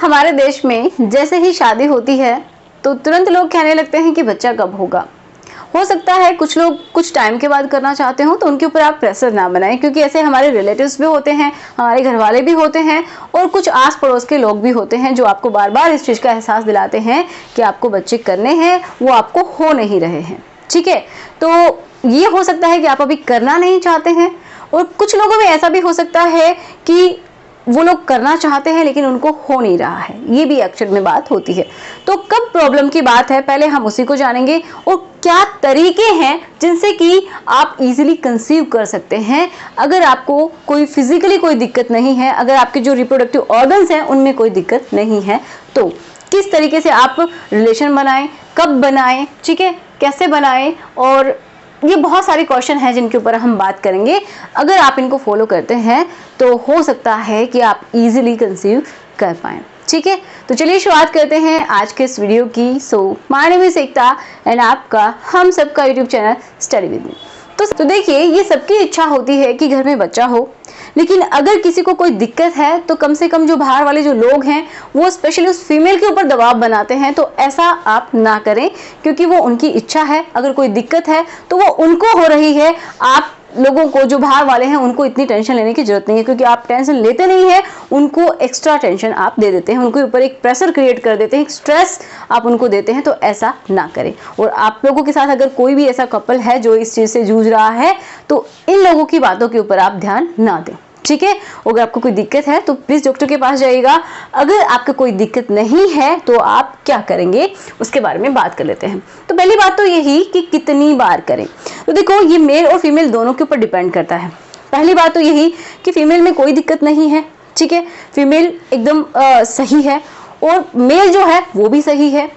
हमारे देश में जैसे ही शादी होती है तो तुरंत लोग कहने लगते हैं कि बच्चा कब होगा। हो सकता है कुछ लोग कुछ टाइम के बाद करना चाहते हो, तो उनके ऊपर आप प्रेशर ना बनाएं, क्योंकि ऐसे हमारे रिलेटिव्स भी होते हैं, हमारे घर वाले भी होते हैं और कुछ आस पड़ोस के लोग भी होते हैं जो आपको बार बार इस चीज़ का एहसास दिलाते हैं कि आपको बच्चे करने हैं, वो आपको हो नहीं रहे हैं। ठीक है, तो ये हो सकता है कि आप अभी करना नहीं चाहते हैं, और कुछ लोगों में ऐसा भी हो सकता है कि वो लोग करना चाहते हैं लेकिन उनको हो नहीं रहा है। ये भी एक्चुअल में बात होती है। तो कब प्रॉब्लम की बात है, पहले हम उसी को जानेंगे और क्या तरीके हैं जिनसे कि आप इजीली कंसीव कर सकते हैं। अगर आपको कोई फिजिकली कोई दिक्कत नहीं है, अगर आपके जो रिप्रोडक्टिव ऑर्गन्स हैं उनमें कोई दिक्कत नहीं है, तो किस तरीके से आप रिलेशन बनाएं, कब बनाएं, ठीक है, कैसे बनाएं, और ये बहुत सारे क्वेश्चन हैं जिनके ऊपर हम बात करेंगे। अगर आप इनको फॉलो करते हैं तो हो सकता है कि आप इजीली कंसीव कर पाएं। ठीक है, तो चलिए शुरुआत करते हैं आज के इस वीडियो की। So my name is Ekta and आपका हम सबका YouTube channel study with me. तो देखिए, ये सबकी इच्छा होती है कि घर में बच्चा हो, लेकिन अगर किसी को कोई दिक्कत है तो कम से कम जो बाहर वाले जो लोग हैं वो स्पेशली उस फीमेल के ऊपर दबाव बनाते हैं। तो ऐसा आप ना करें, क्योंकि वो उनकी इच्छा है। अगर कोई दिक्कत है तो वो उनको हो रही है। आप लोगों को, जो बाहर वाले हैं, उनको इतनी टेंशन लेने की जरूरत नहीं है, क्योंकि आप टेंशन लेते नहीं है, उनको एक्स्ट्रा टेंशन आप दे देते हैं, उनके ऊपर एक प्रेशर क्रिएट कर देते हैं, एक स्ट्रेस आप उनको देते हैं। तो ऐसा ना करें। और आप लोगों के साथ अगर कोई भी ऐसा कपल है जो इस चीज से जूझ रहा है, तो इन लोगों की बातों के ऊपर आप ध्यान ना दें। ठीक है, अगर आपको कोई दिक्कत है तो प्लीज डॉक्टर के पास जाइएगा। अगर आपको कोई दिक्कत नहीं है तो आप क्या करेंगे उसके बारे में बात कर लेते हैं। तो पहली बात तो यही कि कितनी बार करें। तो देखो, ये मेल और फीमेल दोनों के ऊपर डिपेंड करता है। पहली बात तो यही कि फीमेल में कोई दिक्कत नहीं है। ठीक है, फीमेल एकदम सही है और मेल जो है वो भी सही है।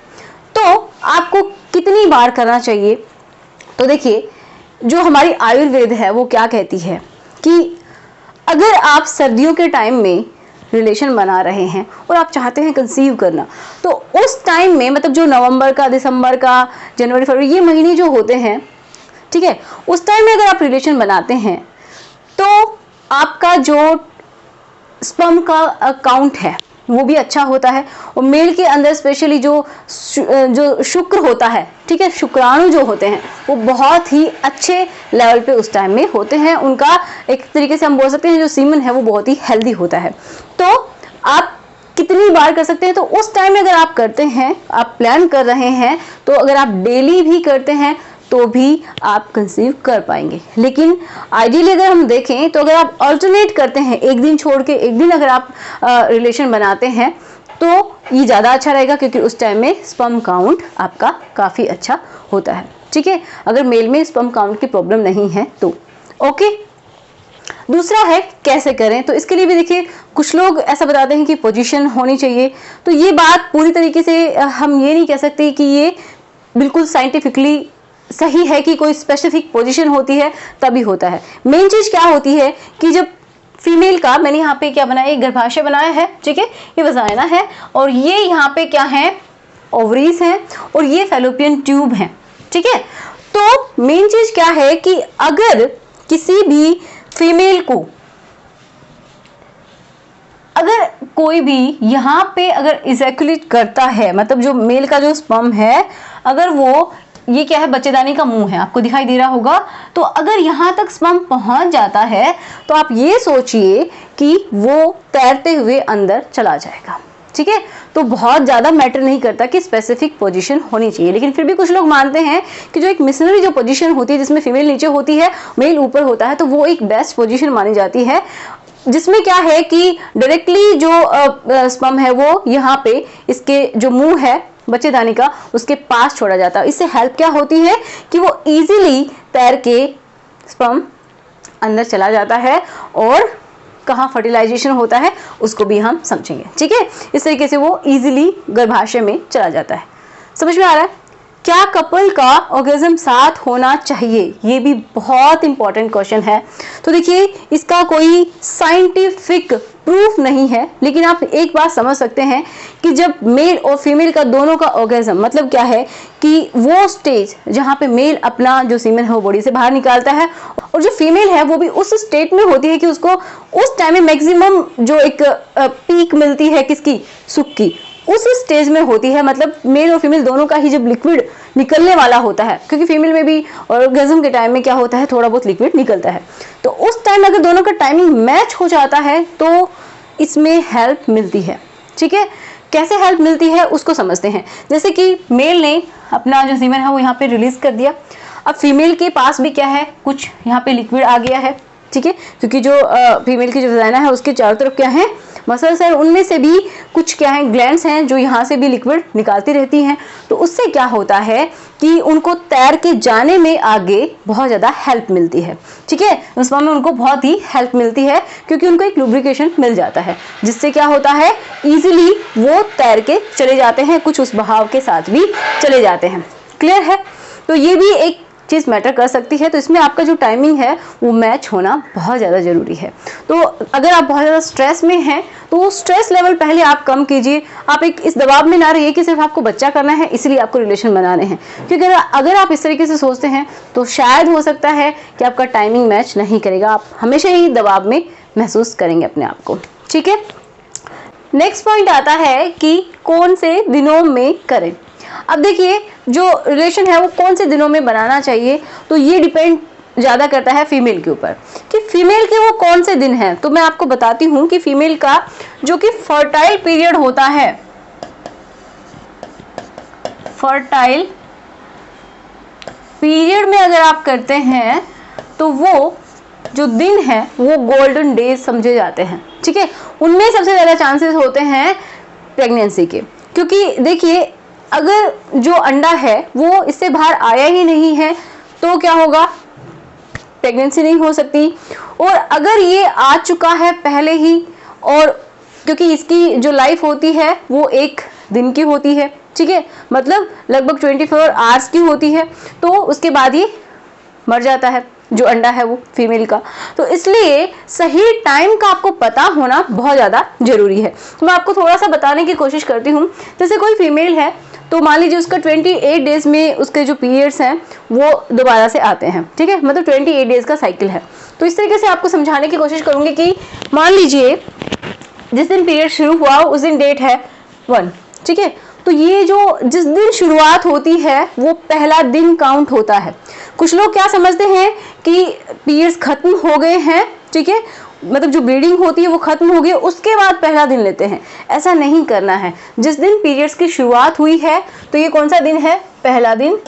तो आपको कितनी बार करना चाहिए? तो देखिए, जो हमारी आयुर्वेद है वो क्या कहती है कि अगर आप सर्दियों के टाइम में रिलेशन बना रहे हैं और आप चाहते हैं कंसीव करना, तो उस टाइम में, मतलब जो नवंबर का, दिसंबर का, जनवरी, फरवरी, ये महीने जो होते हैं, ठीक है, उस टाइम में अगर आप रिलेशन बनाते हैं तो आपका जो स्पर्म का काउंट है वो भी अच्छा होता है। और मेल के अंदर स्पेशली जो शुक्र होता है, ठीक है, शुक्राणु जो होते हैं वो बहुत ही अच्छे लेवल पे उस टाइम में होते हैं। उनका एक तरीके से हम बोल सकते हैं जो सीमन है वो बहुत ही हेल्दी होता है। तो आप कितनी बार कर सकते हैं? तो उस टाइम में अगर आप करते हैं, आप प्लान कर रहे हैं, तो अगर आप डेली भी करते हैं तो भी आप कंसीव कर पाएंगे। लेकिन आइडियली अगर हम देखें तो अगर आप अल्टरनेट करते हैं, एक दिन छोड़ के एक दिन अगर आप रिलेशन बनाते हैं, तो ये ज़्यादा अच्छा रहेगा, क्योंकि उस टाइम में स्पर्म काउंट आपका काफ़ी अच्छा होता है। ठीक है, अगर मेल में स्पर्म काउंट की प्रॉब्लम नहीं है तो ओके। दूसरा है कैसे करें। तो इसके लिए भी देखिए, कुछ लोग ऐसा बताते हैं कि पोजीशन होनी चाहिए। तो ये बात पूरी तरीके से हम ये नहीं कह सकते कि ये बिल्कुल साइंटिफिकली सही है कि कोई स्पेसिफिक पोजीशन होती है तभी होता है। मेन चीज क्या होती है कि जब फीमेल का, मैंने यहाँ पे क्या बनाया, एक गर्भाशय बनाया है, ठीक है, ये वजाइना है, और ये यहाँ पे क्या है, ओवरीज हैं, और ये फैलोपियन ट्यूब है। ठीक है, तो मेन चीज क्या है कि अगर किसी भी फीमेल को, अगर कोई भी यहाँ पे अगर इजैकुलेट करता है, मतलब जो मेल का जो स्पर्म है, अगर वो, ये क्या है, बच्चेदानी का मुंह है, आपको दिखाई दे रहा होगा, तो अगर यहाँ तक स्पर्म पहुंच जाता है तो आप ये सोचिए कि वो तैरते हुए अंदर चला जाएगा। ठीक है, तो बहुत ज्यादा मैटर नहीं करता कि स्पेसिफिक पोजीशन होनी चाहिए। लेकिन फिर भी कुछ लोग मानते हैं कि जो एक मिशनरी जो पोजीशन होती है, जिसमें फीमेल नीचे होती है, मेल ऊपर होता है, तो वो एक बेस्ट पोजीशन मानी जाती है, जिसमें क्या है कि डायरेक्टली जो स्पर्म है वो यहाँ पे इसके जो मुंह है बच्चेदानी का, उसके पास छोड़ा जाता है। इससे हेल्प क्या होती है कि वो इजीली तैर के स्पर्म अंदर चला जाता है, और कहाँ फर्टिलाइजेशन होता है उसको भी हम समझेंगे। ठीक है, इस तरीके से वो इजीली गर्भाशय में चला जाता है। समझ में आ रहा है? क्या कपल का ऑर्गेज्म साथ होना चाहिए? ये भी बहुत इंपॉर्टेंट क्वेश्चन है। तो देखिए, इसका कोई साइंटिफिक प्रूफ नहीं है, लेकिन आप एक बात समझ सकते हैं कि जब मेल और फीमेल का दोनों का ऑर्गेज्म, मतलब क्या है कि वो स्टेज जहाँ पे मेल अपना जो सीमेन है वो बॉडी से बाहर निकालता है और जो फीमेल है वो भी उस स्टेट में होती है कि उसको उस टाइम में मैक्सिमम जो एक पीक मिलती है किसकी, सुख की, उस स्टेज में होती है। मतलब मेल और फीमेल दोनों का ही जब लिक्विड निकलने वाला होता है, क्योंकि फीमेल में भी ऑर्गेज्म के टाइम में क्या होता है, थोड़ा बहुत लिक्विड निकलता है, तो उस टाइम अगर दोनों का टाइमिंग मैच हो जाता है तो इसमें हेल्प मिलती है। ठीक है, कैसे हेल्प मिलती है उसको समझते हैं। जैसे कि मेल ने अपना जो सीमेन है वो यहाँ पे रिलीज कर दिया, अब फीमेल के पास भी क्या है, कुछ यहाँ पे लिक्विड आ गया है। ठीक है, क्योंकि जो फीमेल की जो वजाइना है उसके चारों तरफ क्या है, मसल्स है, उनमें से भी कुछ क्या है, ग्लैंड्स हैं जो यहाँ से भी लिक्विड निकालती रहती हैं। तो उससे क्या होता है कि उनको तैर के जाने में आगे बहुत ज़्यादा हेल्प मिलती है। ठीक है, उस में उनको बहुत ही हेल्प मिलती है क्योंकि उनको एक लुब्रिकेशन मिल जाता है, जिससे क्या होता है, इजीली वो तैर के चले जाते हैं, कुछ उस बहाव के साथ भी चले जाते हैं। क्लियर है, तो ये भी एक चीज़ मैटर कर सकती है। तो इसमें आपका जो टाइमिंग है वो मैच होना बहुत ज़्यादा ज़रूरी है। तो अगर आप बहुत ज़्यादा स्ट्रेस में हैं तो स्ट्रेस लेवल पहले आप कम कीजिए। आप एक इस दबाव में ना रहिए कि सिर्फ आपको बच्चा करना है इसलिए आपको रिलेशन बनाने हैं, क्योंकि अगर आप इस तरीके से सोचते हैं तो शायद हो सकता है कि आपका टाइमिंग मैच नहीं करेगा, आप हमेशा ही दबाव में महसूस करेंगे अपने आप को। ठीक है, नेक्स्ट पॉइंट आता है कि कौन से दिनों में करें। अब देखिए, जो रिलेशन है वो कौन से दिनों में बनाना चाहिए, तो ये डिपेंड ज़्यादा करता है फीमेल के ऊपर कि फीमेल के वो कौन से दिन हैं। तो मैं आपको बताती हूँ कि फीमेल का जो कि फर्टाइल पीरियड होता है, फर्टाइल पीरियड में अगर आप करते हैं तो वो जो दिन है वो गोल्डन डेज समझे जाते हैं। ठीक है, उनमें सबसे ज़्यादा चांसेस होते हैं प्रेगनेंसी के, क्योंकि देखिए अगर जो अंडा है वो इससे बाहर आया ही नहीं है तो क्या होगा, प्रेगनेंसी नहीं हो सकती। और अगर ये आ चुका है पहले ही, और क्योंकि इसकी जो लाइफ होती है वो एक दिन की होती है, ठीक है, मतलब लगभग 24 आवर्स की होती है, तो उसके बाद ये मर जाता है जो अंडा है वो फीमेल का। तो इसलिए सही टाइम का आपको पता होना बहुत ज़्यादा जरूरी है। तो मैं आपको थोड़ा सा बताने की कोशिश करती हूँ। जैसे कोई फीमेल है तो मान लीजिए उसका 28 डेज में उसके जो पीरियड्स हैं वो दोबारा से आते हैं। ठीक है, मतलब 28 डेज का साइकिल है। तो इस तरीके से आपको समझाने की कोशिश करूंगी कि मान लीजिए जिस दिन पीरियड शुरू हुआ उस दिन डेट है 1। ठीक है, तो ये जो जिस दिन शुरुआत होती है वो पहला दिन काउंट होता है। कुछ लोग क्या समझते हैं कि पीरियड्स खत्म हो गए हैं, ठीक है, मतलब जो ब्लीडिंग होती है वो खत्म हो गई, उसके बाद पहला दिन लेते हैं। ऐसा नहीं करना है। जिस दिन पीरियड्स की शुरुआत हुई है तो ये कौन सा दिन है, पहला दिन,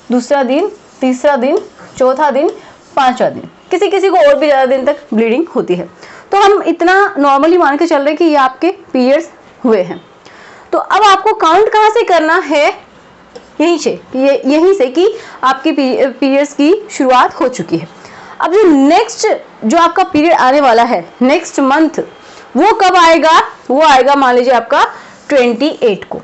दूसरा दिन, तीसरा दिन, चौथा दिन, पांचवा दिन। किसी किसी को और भी ज़्यादा दिन तक ब्लीडिंग होती है, तो हम इतना नॉर्मली मान के चल रहे हैं कि ये आपके पीरियड्स हुए हैं। तो अब आपको काउंट कहाँ से करना है, यहीं से कि आपकी पीरियड्स की शुरुआत हो चुकी है। अब जो नेक्स्ट जो आपका पीरियड आने वाला है नेक्स्ट मंथ, वो कब आएगा, वो आएगा मान लीजिए आपका 28 को।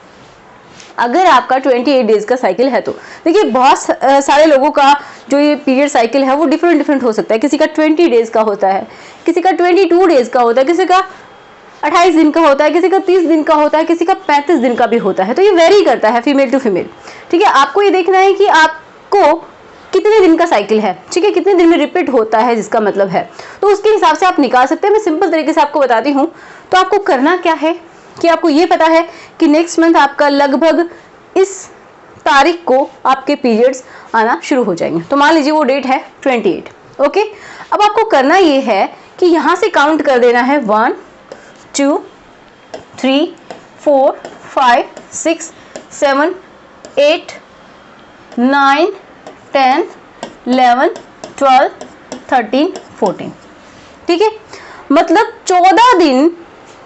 अगर आपका 28 डेज का साइकिल है तो देखिए बहुत सारे लोगों का जो ये पीरियड साइकिल है वो डिफरेंट हो सकता है। किसी का 20 डेज का होता है, किसी का 22 डेज का होता है, किसी का 28 दिन का होता है, किसी का 30 दिन का होता है, किसी का 35 दिन का भी होता है। तो ये वेरी करता है फीमेल टू फीमेल। ठीक है, आपको ये देखना है कि आपको कितने दिन का साइकिल है, ठीक है, कितने दिन में रिपीट होता है जिसका मतलब है, तो उसके हिसाब से आप निकाल सकते हैं। मैं सिंपल तरीके से आपको बताती हूँ। तो आपको करना क्या है कि आपको ये पता है कि नेक्स्ट मंथ आपका लगभग इस तारीख को आपके पीरियड्स आना शुरू हो जाएंगे। तो मान लीजिए वो डेट है 28। ओके, अब आपको करना ये है कि यहाँ से काउंट कर देना है 1 2 3 4 5 6 7 8 9 10 11 12 13 14। ठीक है, मतलब 14 दिन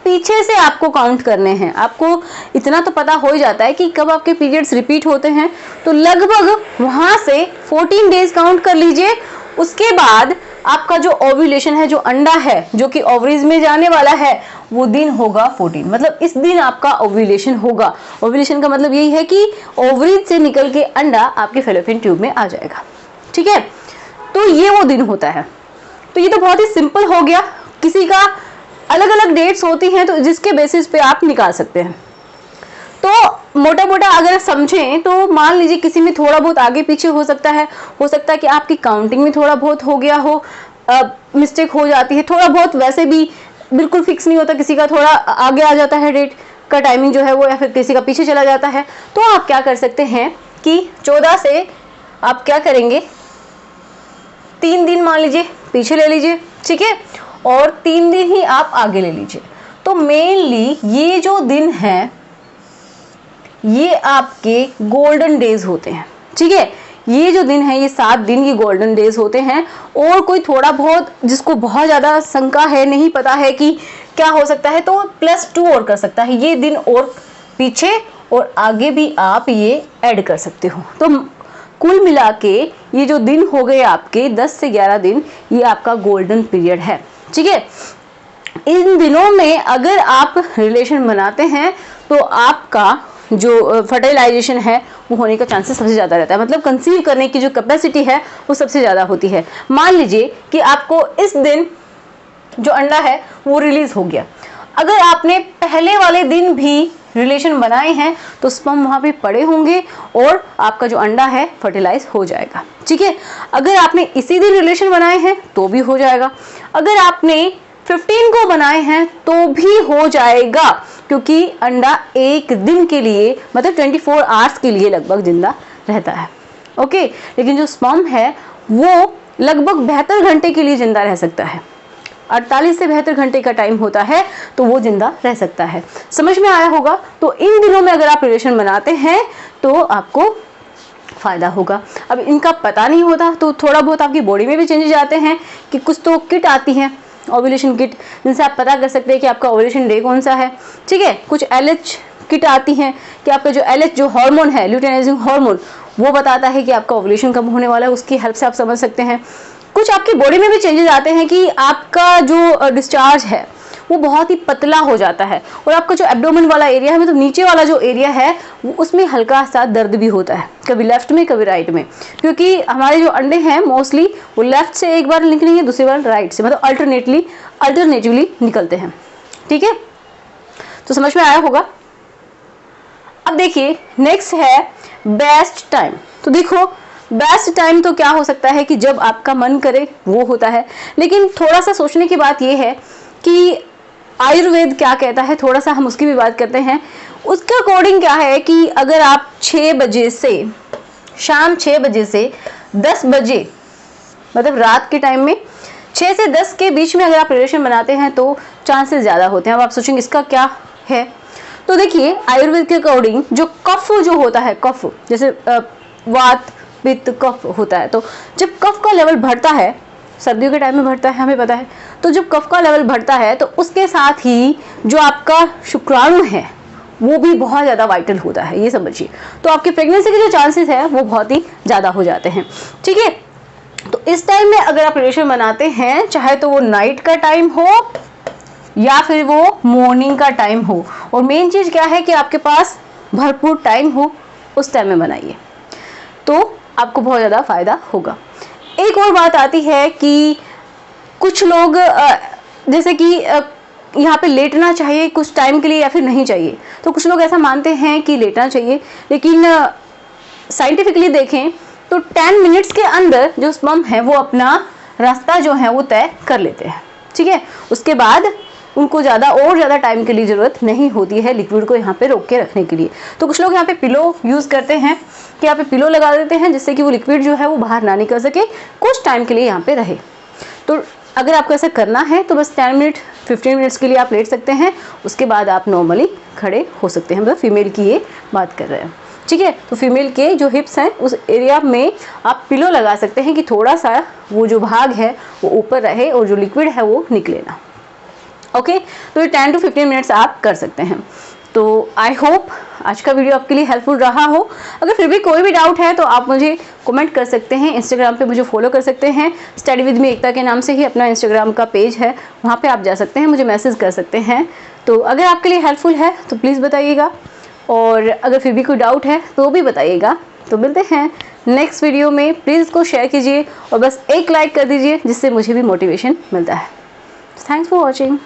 पीछे से आपको काउंट करने हैं। आपको इतना तो पता हो ही जाता है कि कब आपके पीरियड्स रिपीट होते हैं, तो लगभग वहां से 14 डेज काउंट कर लीजिए। उसके बाद आपका जो ओव्यूलेशन है, जो अंडा है जो कि ओवरीज में जाने वाला है, वो दिन होगा 14। मतलब इस दिन आपका ओव्यूलेशन होगा। ओव्यूलेशन का मतलब यही है कि ओवरीज से निकल के अंडा आपके फैलोपियन ट्यूब में आ जाएगा। ठीक है, तो ये वो दिन होता है। तो ये तो बहुत ही सिंपल हो गया। किसी का अलग अलग डेट्स होती हैं, तो जिसके बेसिस पे आप निकाल सकते हैं। तो मोटा मोटा अगर समझें तो मान लीजिए किसी में थोड़ा बहुत आगे पीछे हो सकता है कि आपकी काउंटिंग में थोड़ा बहुत हो गया हो, मिस्टेक हो जाती है थोड़ा बहुत, वैसे भी बिल्कुल फिक्स नहीं होता, किसी का थोड़ा आगे आ जाता है डेट का टाइमिंग जो है वो, या फिर किसी का पीछे चला जाता है। तो आप क्या कर सकते हैं कि 14 से आप क्या करेंगे, 3 दिन मान लीजिए पीछे ले लीजिए, ठीक है, और 3 दिन ही आप आगे ले लीजिए। तो मेनली ये जो दिन है ये आपके गोल्डन डेज होते हैं, ठीक है। ये जो दिन है ये 7 दिन ये गोल्डन डेज होते हैं। और कोई थोड़ा बहुत जिसको बहुत ज़्यादा शंका है, नहीं पता है कि क्या हो सकता है, तो +2 और कर सकता है, ये दिन और पीछे और आगे भी आप ये ऐड कर सकते हो। तो कुल मिला के ये जो दिन हो गए आपके 10 से 11 दिन, ये आपका गोल्डन पीरियड है, ठीक है। इन दिनों में अगर आप रिलेशन बनाते हैं तो आपका जो फर्टिलाइजेशन है वो होने का चांसेस सबसे ज़्यादा रहता है, मतलब कंसीव करने की जो कैपेसिटी है वो सबसे ज़्यादा होती है। मान लीजिए कि आपको इस दिन जो अंडा है वो रिलीज हो गया, अगर आपने पहले वाले दिन भी रिलेशन बनाए हैं तो स्पर्म वहाँ पे पड़े होंगे और आपका जो अंडा है फर्टिलाइज हो जाएगा, ठीक है। अगर आपने इसी दिन रिलेशन बनाए हैं तो भी हो जाएगा, अगर आपने 15 को बनाए हैं तो भी हो जाएगा, क्योंकि अंडा एक दिन के लिए मतलब 24 आवर्स के लिए लगभग जिंदा रहता है, ओके। लेकिन जो स्पर्म है वो लगभग 72 घंटे के लिए जिंदा रह सकता है, 48 से 72 घंटे का टाइम होता है, तो वो जिंदा रह सकता है। समझ में आया होगा। तो इन दिनों में अगर आप रिलेशन बनाते हैं तो आपको फायदा होगा। अब इनका पता नहीं होता तो थोड़ा बहुत आपकी बॉडी में भी चेंजेस आते हैं कि कुछ तो किट आती हैं, ओव्यूलेशन किट, जिनसे आप पता कर सकते हैं कि आपका ओव्यूलेशन डे कौन सा है, ठीक है। कुछ LH किट आती हैं कि आपका जो LH जो हार्मोन है, ल्यूटेनाइजिंग हार्मोन, वो बताता है कि आपका ओव्यूलेशन कब होने वाला है, उसकी हेल्प से आप समझ सकते हैं। कुछ आपकी बॉडी में भी चेंजेस आते हैं कि आपका जो डिस्चार्ज है वो बहुत ही पतला हो जाता है, और आपका जो एब्डोमेन वाला एरिया है, मतलब नीचे वाला जो एरिया है, वो उसमें हल्का सा दर्द भी होता है, कभी लेफ्ट में कभी राइट में, क्योंकि हमारे जो अंडे हैं मोस्टली वो लेफ्ट से एक बार निकलेंगे, दूसरी बार राइट से, मतलब अल्टरनेटिवली निकलते हैं, ठीक है। तो समझ में आया होगा। अब देखिए नेक्स्ट है बेस्ट टाइम। तो देखो बेस्ट टाइम तो क्या हो सकता है कि जब आपका मन करे वो होता है, लेकिन थोड़ा सा सोचने की बात ये है कि आयुर्वेद क्या कहता है, थोड़ा सा हम उसकी भी बात करते हैं। उसके अकॉर्डिंग क्या है कि अगर आप 6 बजे से शाम 6 बजे से 10 बजे, मतलब रात के टाइम में 6 से 10 के बीच में अगर आप रिलेशन बनाते हैं तो चांसेस ज़्यादा होते हैं। अब आप सोचेंगे इसका क्या है, तो देखिए आयुर्वेद के अकॉर्डिंग जो कफ जो होता है, कफ जैसे वात पित्त कफ होता है, तो जब कफ का लेवल बढ़ता है, सर्दियों के टाइम में बढ़ता है हमें पता है, तो जब कफ का लेवल बढ़ता है तो उसके साथ ही जो आपका शुक्राणु है वो भी बहुत ज़्यादा वाइटल होता है, ये समझिए। तो आपके प्रेगनेंसी के जो चांसेस है वो बहुत ही ज़्यादा हो जाते हैं, ठीक है। तो इस टाइम में अगर आप रिलेशन बनाते हैं, चाहे तो वो नाइट का टाइम हो या फिर वो मॉर्निंग का टाइम हो, और मेन चीज़ क्या है कि आपके पास भरपूर टाइम हो, उस टाइम में बनाइए तो आपको बहुत ज़्यादा फायदा होगा। एक और बात आती है कि कुछ लोग जैसे कि यहाँ पे लेटना चाहिए कुछ टाइम के लिए या फिर नहीं चाहिए, तो कुछ लोग ऐसा मानते हैं कि लेटना चाहिए, लेकिन साइंटिफिकली देखें तो 10 मिनट्स के अंदर जो स्पर्म है वो अपना रास्ता जो है वो तय कर लेते हैं, ठीक है। उसके बाद उनको ज़्यादा टाइम के लिए ज़रूरत नहीं होती है लिक्विड को यहाँ पे रोक के रखने के लिए। तो कुछ लोग यहाँ पे पिलो यूज़ करते हैं कि यहाँ पे पिलो लगा देते हैं जिससे कि वो लिक्विड जो है वो बाहर ना निकल सके, कुछ टाइम के लिए यहाँ पे रहे। तो अगर आपको ऐसा करना है तो बस 10 मिनट 15 मिनट्स के लिए आप लेट सकते हैं, उसके बाद आप नॉर्मली खड़े हो सकते हैं। मतलब फीमेल की ये बात कर रहे हैं, ठीक है। तो फीमेल के जो हिप्स हैं उस एरिया में आप पिलो लगा सकते हैं कि थोड़ा सा वो जो भाग है वो ऊपर रहे और जो लिक्विड है वो निकले ना, ओके। तो ये 10 to 15 मिनट्स आप कर सकते हैं। तो आई होप आज का वीडियो आपके लिए हेल्पफुल रहा हो। अगर फिर भी कोई भी डाउट है तो आप मुझे कमेंट कर सकते हैं, इंस्टाग्राम पे मुझे फॉलो कर सकते हैं, स्टडी विद मी एकता के नाम से ही अपना इंस्टाग्राम का पेज है, वहाँ पे आप जा सकते हैं, मुझे मैसेज कर सकते हैं। तो अगर आपके लिए हेल्पफुल है तो प्लीज़ बताइएगा, और अगर फिर भी कोई डाउट है तो भी बताइएगा। तो मिलते हैं नेक्स्ट वीडियो में, प्लीज़ इसको शेयर कीजिए और बस एक लाइक कर दीजिए जिससे मुझे भी मोटिवेशन मिलता है। Thanks for watching.